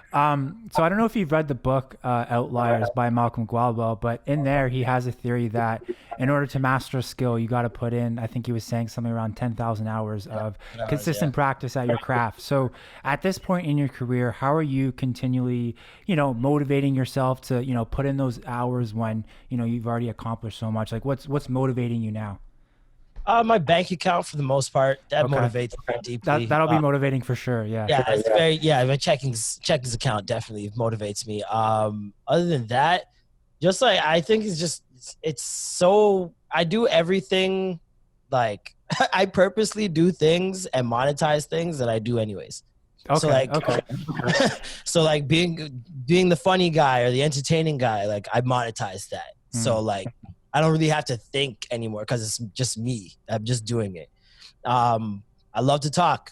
So I don't know if you've read the book Outliers by Malcolm Gladwell, but in there he has a theory that in order to master a skill, you got to put in, I think he was saying something around 10,000 hours of consistent practice at your craft. So at this point in your career, how are you continually, motivating yourself to, put in those hours when, you've already accomplished so much? Like what's motivating you now? My bank account for the most part, that Okay. motivates me deeply. That'll be motivating for sure. Yeah. Yeah, it's very my checkings account definitely motivates me. Other than that, just like I think it's so I do everything like I purposely do things and monetize things that I do anyways. So Okay. like Okay. so like being the funny guy or the entertaining guy, like I monetize that. So like I don't really have to think anymore because it's just me. I'm just doing it. I love to talk.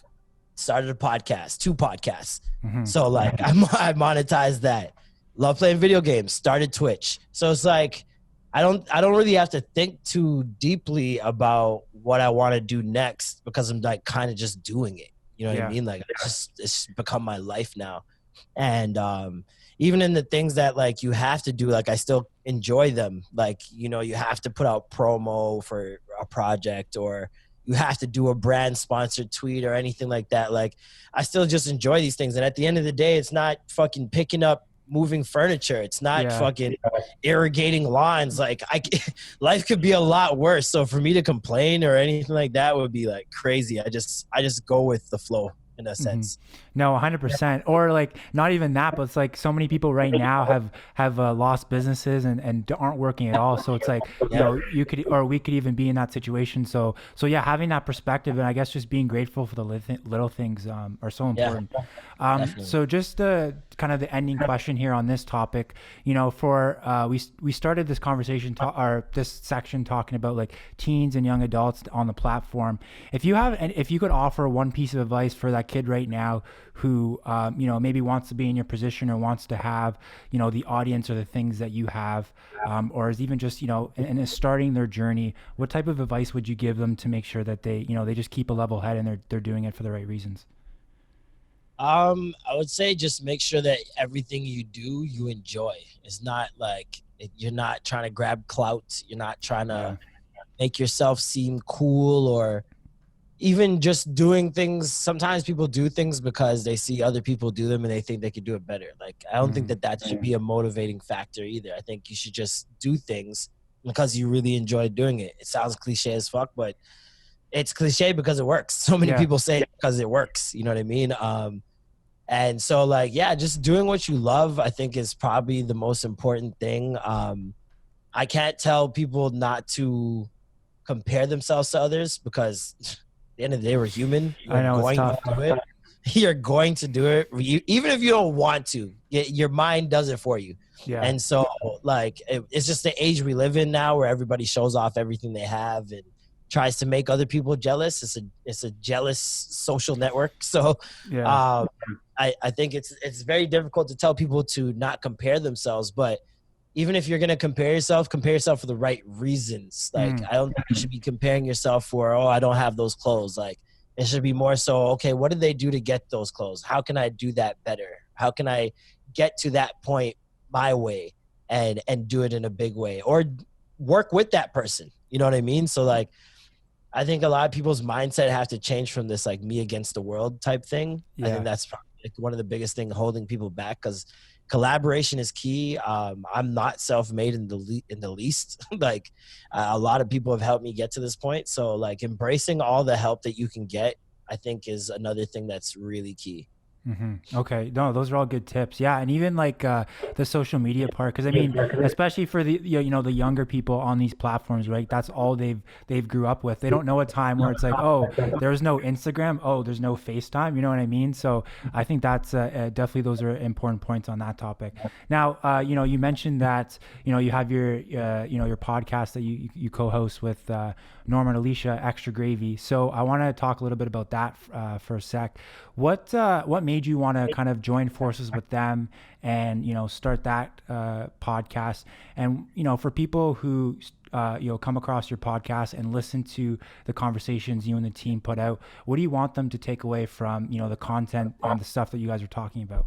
Started a podcast, 2 podcasts. So like I monetized that. Love playing video games. Started Twitch. So it's like I don't really have to think too deeply about what I want to do next because I'm like kind of just doing it. You know what I mean? Like it's become my life now. And even in the things that like you have to do, like I still enjoy them. Like, you have to put out promo for a project or you have to do a brand sponsored tweet or anything like that. Like I still just enjoy these things. And at the end of the day, it's not fucking picking up moving furniture. It's not fucking irrigating lawns. Like life could be a lot worse. So for me to complain or anything like that would be like crazy. I just go with the flow in a sense. No, 100%. Or like not even that, but it's like so many people right now have lost businesses and aren't working at all. So it's like, you could, or we could even be in that situation. So yeah, having that perspective and I guess just being grateful for the little things are so important. So just kind of the ending question here on this topic, we started this conversation or this section talking about like teens and young adults on the platform. If you could offer one piece of advice for that kid right now who maybe wants to be in your position or wants to have the audience or the things that you have, or is even just and is starting their journey, what type of advice would you give them to make sure that they they just keep a level head and they're doing it for the right reasons? I would say just make sure that everything you do you enjoy. It's not like you're not trying to grab clout, you're not trying to make yourself seem cool, or even just doing things. Sometimes people do things because they see other people do them and they think they could do it better. Like I don't think that should be a motivating factor either. I think you should just do things because you really enjoy doing it. It sounds cliche as fuck, but it's cliche because it works. So many people say it because it works. You know what I mean? And so like, just doing what you love, I think is probably the most important thing. I can't tell people not to compare themselves to others because at the end of the day, we're human. I know it's tough. You're going to do it. Even if you don't want to, your mind does it for you. Yeah. And so like, it's just the age we live in now where everybody shows off everything they have and tries to make other people jealous. It's a jealous social network. So I think it's very difficult to tell people to not compare themselves, but even if you're going to compare yourself for the right reasons. Like I don't think you should be comparing yourself for, I don't have those clothes. Like it should be more so, okay, what did they do to get those clothes? How can I do that better? How can I get to that point my way and do it in a big way, or work with that person? You know what I mean? So like, I think a lot of people's mindset have to change from this like me against the world type thing. I think that's probably like one of the biggest things holding people back, because collaboration is key. I'm not self-made in the least. Like a lot of people have helped me get to this point. So like embracing all the help that you can get, I think is another thing that's really key. Okay. No, those are all good tips. Yeah. And even like the social media part, because I mean, especially for the the younger people on these platforms, right? That's all they've grew up with. They don't know a time where it's like, oh, there's no Instagram, oh, there's no FaceTime. You know what I mean? So I think that's definitely, those are important points on that topic. Now, you mentioned that you have your your podcast that you co-host with Norman and Alicia, Extra Gravy. So I want to talk a little bit about that for a sec. What made you want to kind of join forces with them and start that podcast? And for people who come across your podcast and listen to the conversations you and the team put out, what do you want them to take away from, the content and the stuff that you guys are talking about?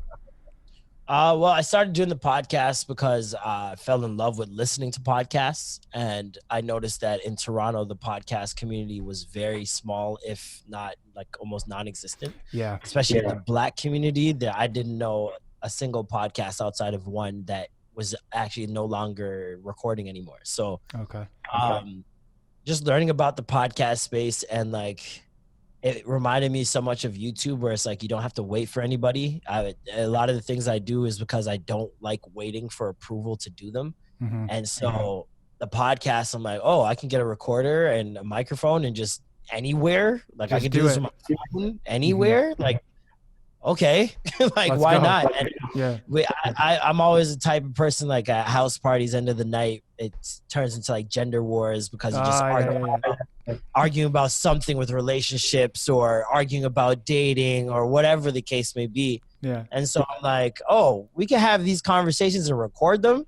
Well, I started doing the podcast because I fell in love with listening to podcasts. And I noticed that in Toronto, the podcast community was very small, if not like almost non-existent. Yeah. Especially in the Black community, that I didn't know a single podcast outside of one that was actually no longer recording anymore. So, okay. Just learning about the podcast space, and like, it reminded me so much of YouTube, where it's like you don't have to wait for anybody. A lot of the things I do is because I don't like waiting for approval to do them. Mm-hmm. And so the podcast, I'm like, oh, I can get a recorder and a microphone and just anywhere. Like Just I can do this with my phone anywhere. Mm-hmm. Like, okay, like Let's why go. not? And Yeah. I'm always the type of person, like at house parties, end of the night, it turns into like gender wars because you just arguing about something with relationships or arguing about dating or whatever the case may be. Yeah. And so I'm like, oh, we can have these conversations and record them.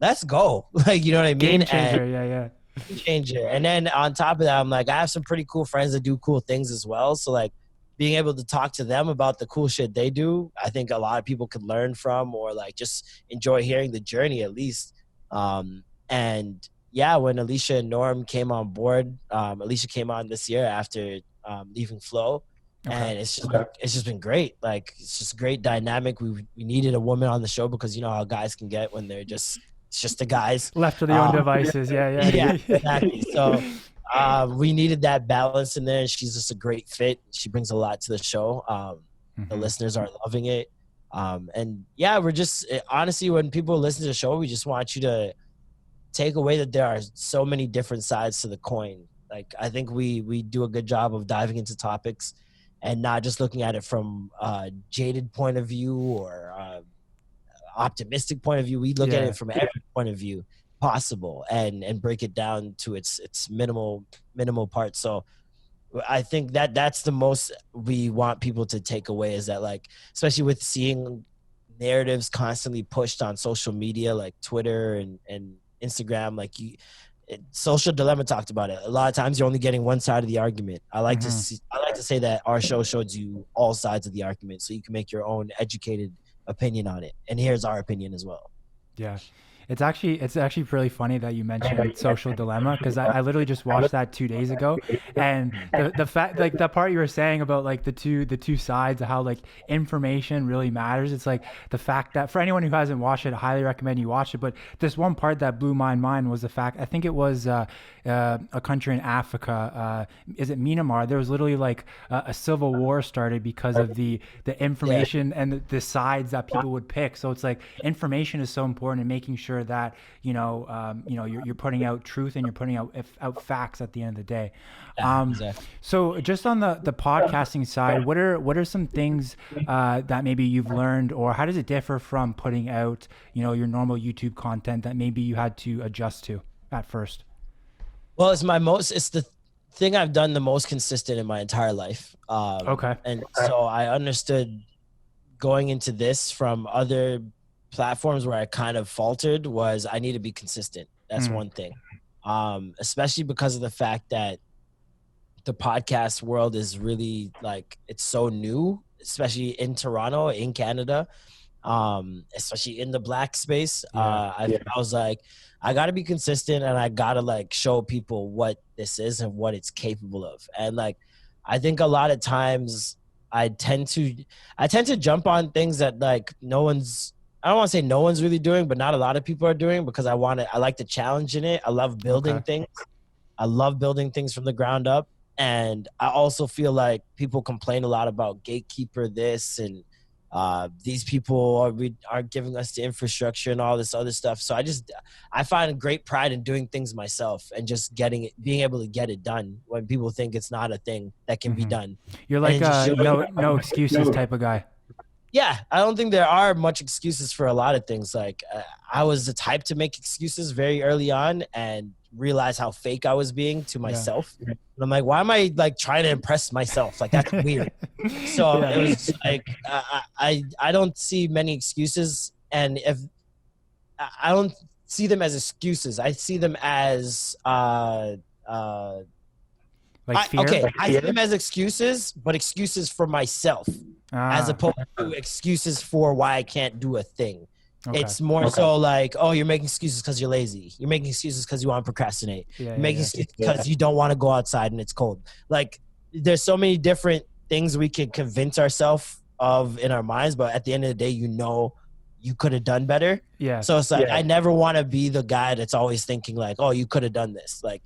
Let's go. Like, you know what I mean? Game changer. Yeah. Game changer. And then on top of that, I'm like, I have some pretty cool friends that do cool things as well. So like, being able to talk to them about the cool shit they do, I think a lot of people could learn from, or like just enjoy hearing the journey at least. And yeah, when Alicia and Norm came on board, Alicia came on this year after leaving Flow. Okay. And it's just been great. Like, it's just a great dynamic. We needed a woman on the show because you know how guys can get when they're it's just the guys left to their own devices. Yeah, exactly. So we needed that balance in there. She's just a great fit. She brings a lot to the show. The listeners are loving it. And yeah, we're just, honestly, when people listen to the show, we just want you to take away that there are so many different sides to the coin. Like, I think we do a good job of diving into topics and not just looking at it from a jaded point of view or optimistic point of view. We look at it from every point of view possible and break it down to its minimal parts. So I think that's the most we want people to take away, is that, like, especially with seeing narratives constantly pushed on social media like Twitter and Instagram, like Social Dilemma talked about it. A lot of times you're only getting one side of the argument. I like to say that our show shows you all sides of the argument so you can make your own educated opinion on it. And here's our opinion as well. Yeah. It's actually really funny that you mentioned Social Dilemma, because I literally just watched that 2 days ago, and the fact, like, the part you were saying about like the two sides of how like information really matters. It's like the fact that, for anyone who hasn't watched it, I highly recommend you watch it. But this one part that blew my mind was the fact, I think it was a country in Africa, is it Myanmar? There was literally like a civil war started because of the information and the sides that people would pick. So it's like information is so important, and making sure that you're putting out truth and you're putting out facts at the end of the day. Exactly. So just on the podcasting side, what are some things that maybe you've learned, or how does it differ from putting out your normal YouTube content that maybe you had to adjust to at first? Well, it's the thing I've done the most consistent in my entire life. Okay. And so I understood going into this from other platforms where I kind of faltered was I need to be consistent. That's one thing. Especially because of the fact that the podcast world is really, like, it's so new, especially in Toronto, in Canada, especially in the Black space. I was like, I got to be consistent, and I got to like show people what this is and what it's capable of. And like, I think a lot of times I tend to jump on things that like I don't want to say no one's really doing, but not a lot of people are doing, because I like the challenge in it. I love building things. I love building things from the ground up. And I also feel like people complain a lot about gatekeeper this and these people aren't giving us the infrastructure and all this other stuff. So I find great pride in doing things myself and just being able to get it done when people think it's not a thing that can be done. You're like no excuses type of guy. Yeah, I don't think there are much excuses for a lot of things. Like, I was the type to make excuses very early on and realize how fake I was being to myself. And I'm like, why am I like trying to impress myself? Like, that's weird. So it was like, I don't see many excuses. And if I don't see them as excuses. I see them as fear. I see them as excuses, but excuses for myself, as opposed to excuses for why I can't do a thing. Okay. It's more so like, oh, you're making excuses because you're lazy. You're making excuses because you want to procrastinate. You're making excuses because you don't want to go outside and it's cold. Like, there's so many different things we can convince ourselves of in our minds, but at the end of the day, you could have done better. Yeah. So it's like, I never want to be the guy that's always thinking like, oh, you could have done this. Like,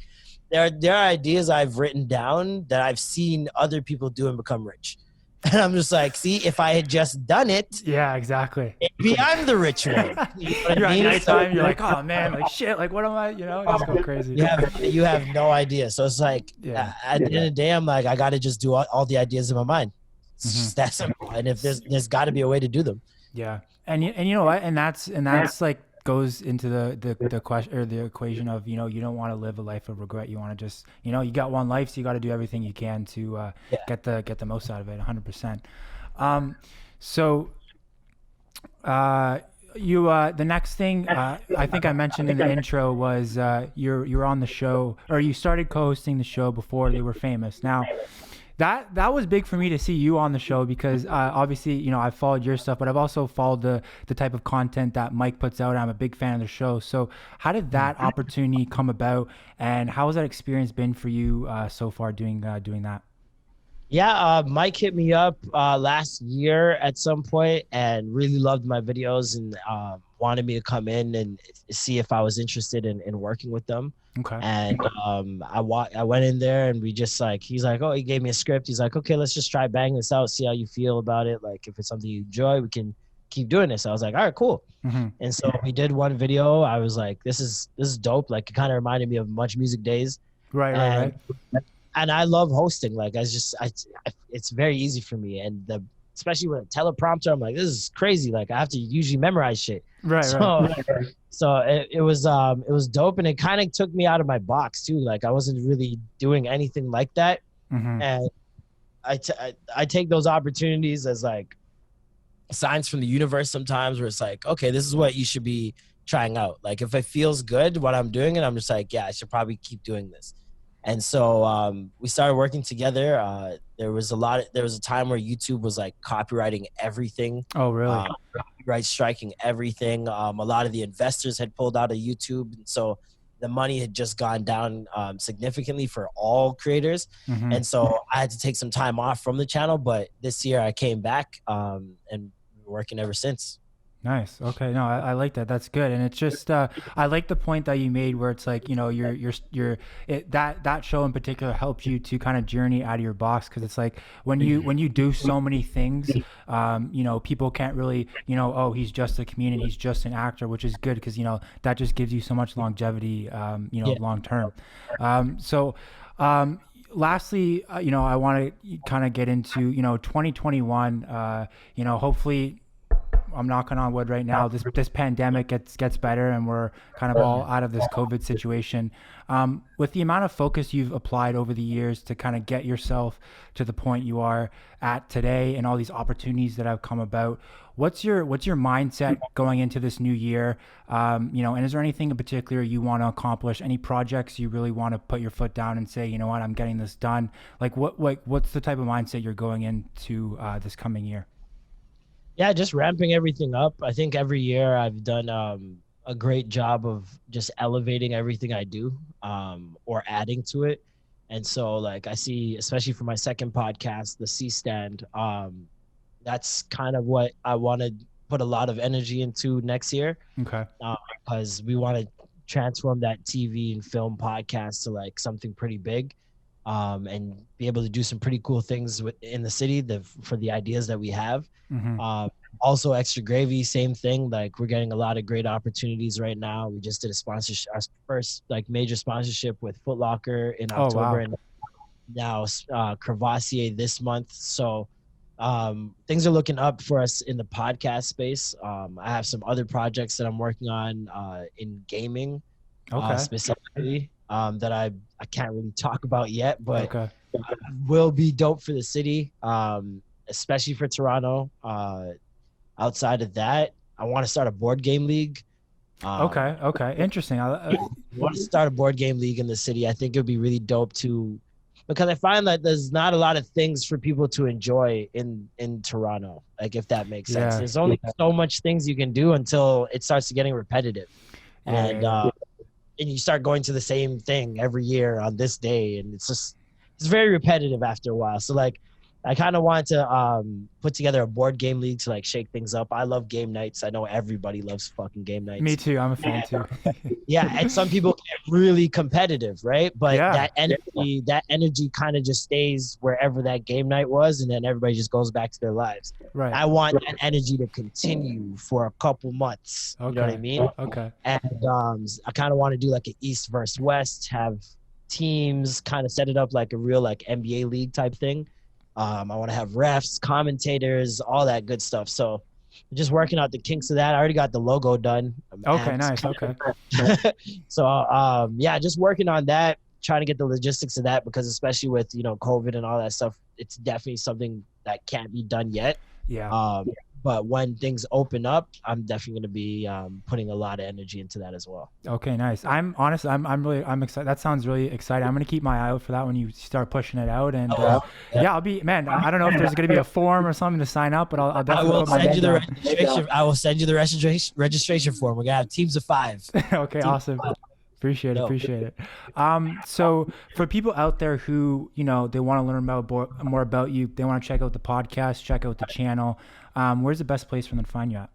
there are ideas I've written down that I've seen other people do and become rich. And I'm just like, see, if I had just done it, yeah, exactly. maybe I'm the rich one. You know what you're I mean? at nighttime, you're like, oh man, like shit, like what am I? You know, just go crazy. You have no idea. So it's like, at the end of the day, I'm like, I got to just do all the ideas in my mind. It's just that simple. And if there's got to be a way to do them. Yeah, and you know what, and that's like goes into the question or the equation of, you know, you don't want to live a life of regret. You want to just, you know, you got one life, so you got to do everything you can to get the most out of it. 100%. So the next thing I think I mentioned in the intro was you're on the show, or you started co-hosting the show before they were famous. Now that was big for me to see you on the show, because obviously, you know, I've followed your stuff, but I've also followed the type of content that Mike puts out. I'm a big fan of the show. So how did that opportunity come about, and how has that experience been for you so far doing that? Yeah, Mike hit me up last year at some point and really loved my videos and wanted me to come in and see if I was interested in working with them. Okay. And I went in there and we just like, he's like, oh, he gave me a script. He's like, okay, let's just try bang this out, see how you feel about it. Like, if it's something you enjoy, we can keep doing this. I was like, all right, cool. And so we did one video. I was like, this is dope. Like, it kind of reminded me of MuchMusic days. Right. And I love hosting. Like, it's very easy for me. And especially with a teleprompter, I'm like, this is crazy. Like, I have to usually memorize shit. Right. So it was dope, and it kind of took me out of my box too. Like, I wasn't really doing anything like that. And I take those opportunities as like signs from the universe sometimes, where it's like, okay, this is what you should be trying out. Like, if it feels good what I'm doing, and I'm just like, yeah, I should probably keep doing this. And so we started working together. There was a time where YouTube was like copywriting everything. Oh, really? Copyright striking everything. A lot of the investors had pulled out of YouTube. And so the money had just gone down significantly for all creators. And so I had to take some time off from the channel. But this year I came back and been working ever since. Nice. Okay. No, I like that. That's good. And it's just, I like the point that you made where it's like, you know, that show in particular helps you to kind of journey out of your box. Cause it's like when you do so many things, you know, people can't really, you know, oh, he's just a comedian, he's just an actor, which is good. Cause, you know, that just gives you so much longevity, you know, long term. Lastly, you know, I want to kind of get into, you know, 2021, you know, hopefully, I'm knocking on wood right now, this pandemic gets better and we're kind of all out of this COVID situation. With the amount of focus you've applied over the years to kind of get yourself to the point you are at today and all these opportunities that have come about, what's your mindset going into this new year? You know, and is there anything in particular you want to accomplish? Any projects you really want to put your foot down and say, you know what, I'm getting this done? Like what's the type of mindset you're going into this coming year? Yeah, just ramping everything up. I think every year I've done a great job of just elevating everything I do or adding to it. And so like I see, especially for my second podcast, the C Stand, that's kind of what I want to put a lot of energy into next year. Okay. Because we want to transform that TV and film podcast to like something pretty big. And be able to do some pretty cool things in the city for the ideas that we have. Also Extra Gravy, same thing. Like we're getting a lot of great opportunities right now. We just did a sponsorship, our first like major sponsorship with Foot Locker in October. And now Crevassier this month. So things are looking up for us in the podcast space. I have some other projects that I'm working on in gaming specifically. That I can't really talk about yet, but will be dope for the city, especially for Toronto. Outside of that, I want to start a board game league. Okay. Interesting. I want to start a board game league in the city. I think it would be really dope because I find that there's not a lot of things for people to enjoy in Toronto. Like, if that makes sense. Yeah. There's only so much things you can do until it starts getting repetitive. Yeah. And you start going to the same thing every year on this day, and it's very repetitive after a while. So like, I kind of wanted to put together a board game league to like shake things up. I love game nights. I know everybody loves fucking game nights. Me too. I'm a fan too. Yeah, and some people get really competitive, right? But that energy kind of just stays wherever that game night was, and then everybody just goes back to their lives. Right. I want that energy to continue for a couple months. Okay. You know what I mean? Okay. And I kind of want to do like an East versus West, have teams, kind of set it up like a real like NBA league type thing. I want to have refs, commentators, all that good stuff. So just working out the kinks of that. I already got the logo done. Okay, nice. Okay. So just working on that, trying to get the logistics of that, because especially with, COVID and all that stuff, it's definitely something that can't be done yet. Yeah. But when things open up, I'm definitely going to be putting a lot of energy into that as well. Okay, nice. I'm excited. That sounds really exciting. I'm going to keep my eye out for that when you start pushing it out. And I'll be, man, I don't know if there's going to be a form or something to sign up, but I'll definitely put my name down. I will send you the registration form. We're going to have teams of 5. Okay, awesome. Appreciate it. So for people out there who, they want to learn more about you, they want to check out the podcast, check out the channel, where's the best place for them to find you at?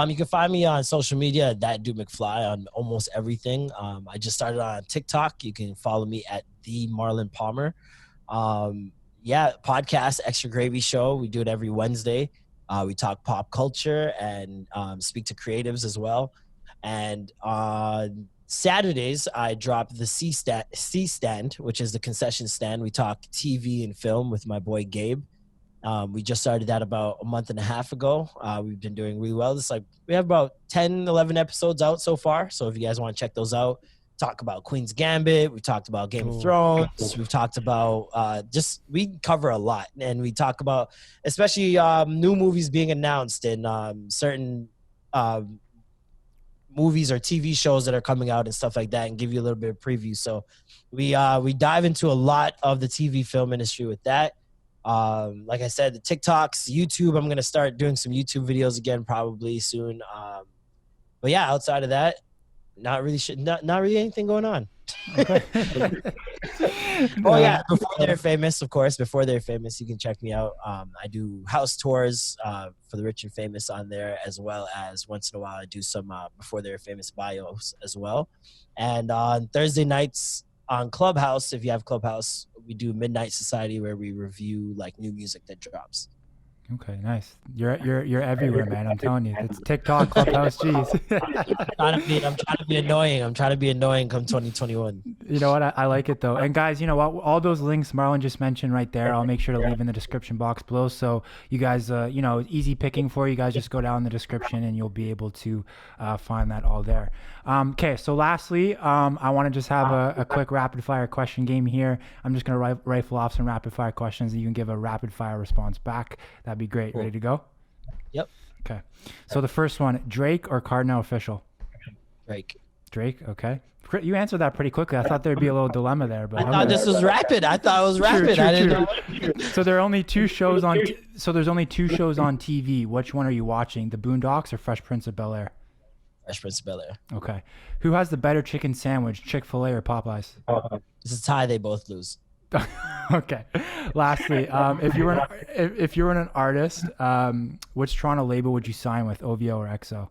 You can find me on social media at @ThatDudeMcfly on almost everything. I just started on TikTok. You can follow me at the Marlon Palmer. Podcast, Extra Gravy Show. We do it every Wednesday. We talk pop culture and speak to creatives as well. And on Saturdays, I drop the C stand, which is the concession stand. We talk TV and film with my boy Gabe. We just started that about a month and a half ago. We've been doing really well. We have about 10, 11 episodes out so far. So if you guys want to check those out, talk about Queen's Gambit. We talked about Game of Thrones. We've talked about we cover a lot. And we talk about especially new movies being announced and certain movies or TV shows that are coming out and stuff like that, and give you a little bit of preview. So we dive into a lot of the TV film industry with that. Like I said, the TikToks, YouTube, I'm going to start doing some YouTube videos again probably soon. But yeah, outside of that, not really anything going on. Oh yeah, before they're famous, you can check me out. I do house tours for the rich and famous on there, as well as once in a while I do some before they're famous bios as well. And on Thursday nights on Clubhouse, if you have Clubhouse, we do Midnight Society, where we review like new music that drops. Okay, nice. You're everywhere, man. I'm telling you, it's TikTok, Clubhouse. Jeez. I'm trying to be annoying. I'm trying to be annoying come 2021. You know what? I like it though. And guys, you know what? All those links Marlon just mentioned right there, I'll make sure to leave in the description box below. So you guys, easy picking for you guys. Just go down in the description and you'll be able to find that all there. Okay. So lastly, I want to just have a quick rapid fire question game here. I'm just gonna rifle off some rapid fire questions and you can give a rapid fire response back. That'd be great. Cool. Ready to go? Yep. Okay. So the first one, Drake or Cardinal Official? Drake. Okay. You answered that pretty quickly. I thought there'd be a little dilemma there, but I thought this was rapid. I thought it was rapid. True. I didn't know. So there are only 2 shows on. So there's only 2 shows on TV. Which one are you watching? The Boondocks or Fresh Prince of Bel-Air? Fresh Prince of Bel-Air. Okay. Who has the better chicken sandwich, Chick-fil-A or Popeyes? It's a tie. They both lose. Okay. Lastly, if you were an artist, which Toronto label would you sign with, OVO or EXO?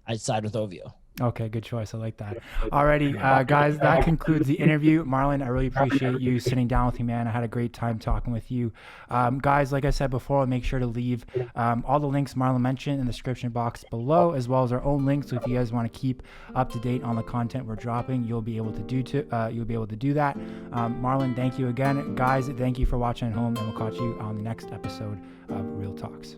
I'd side with OVO. Okay, good choice. I like that. Alrighty, guys, that concludes the interview. Marlon, I really appreciate you sitting down with me, man. I had a great time talking with you. Guys, like I said before, I'll make sure to leave all the links Marlon mentioned in the description box below, as well as our own links. So if you guys want to keep up to date on the content we're dropping, you'll be able to do that. Marlon, thank you again. Guys, thank you for watching at home, and we'll catch you on the next episode of Real Talks.